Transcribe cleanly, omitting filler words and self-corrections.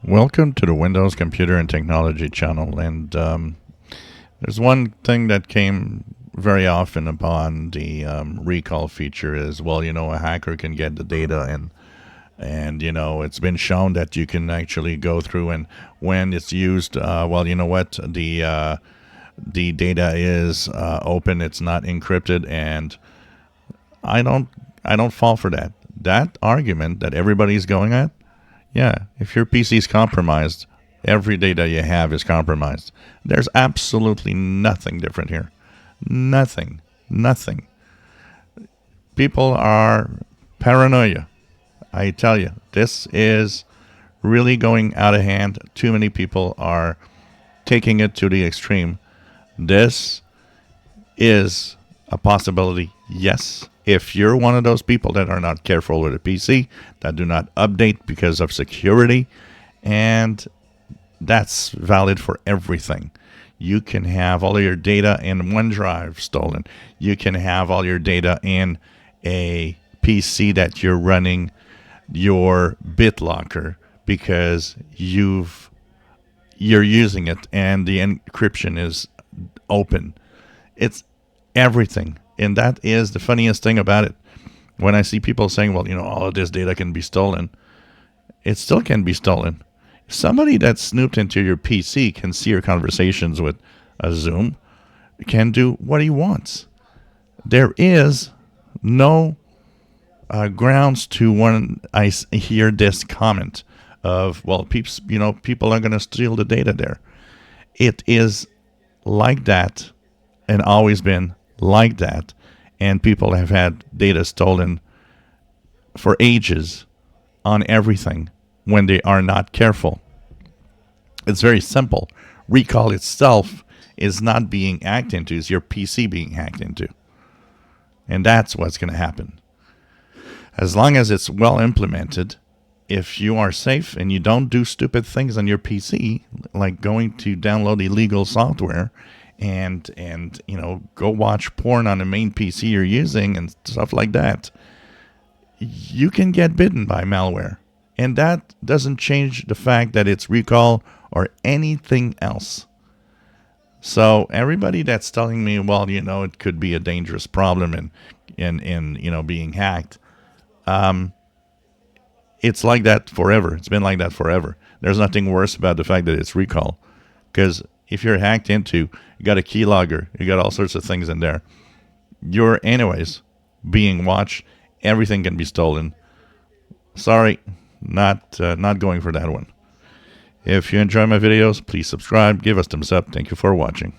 Welcome to the Windows Computer and Technology channel. And there's one thing that came very often upon the recall feature is, well, a hacker can get the data and it's been shown that you can actually go through and when it's used, well, you know what, the data is open, it's not encrypted, and I don't fall for that argument that everybody's going at. Yeah, if your PC is compromised, every data you have is compromised. There's absolutely nothing different here. Nothing. Nothing. People are paranoia. I tell you, this is really going out of hand. Too many people are taking it to the extreme. This is a possibility, yes. If you're one of those people that are not careful with a PC, that do not update because of security, and that's valid for everything. You can have all of your data in OneDrive stolen. You can have all your data in a PC that you're running your BitLocker because you're using it and the encryption is open. It's everything. And that is the funniest thing about it. When I see people saying, well, all of this data can be stolen, it still can be stolen. Somebody that snooped into your PC can see your conversations with a Zoom, can do what he wants. There is no grounds to when I hear this comment of, well, people are going to steal the data there. It is like that and always been like that, and people have had data stolen for ages on everything when they are not careful. It's very simple. Recall itself is not being hacked into, it's your PC being hacked into. And that's what's going to happen. As long as it's well implemented, if you are safe and you don't do stupid things on your PC, like going to download illegal software and go watch porn on the main PC you're using and stuff like that, you can get bitten by malware. And that doesn't change the fact that it's recall or anything else. So everybody that's telling me, well, it could be a dangerous problem in being hacked, it's like that forever. It's been like that forever. There's nothing worse about the fact that it's recall, because if you're hacked into, you got a keylogger, you got all sorts of things in there. You're anyways being watched. Everything can be stolen. Sorry, not going for that one. If you enjoy my videos, please subscribe, give us thumbs up. Thank you for watching.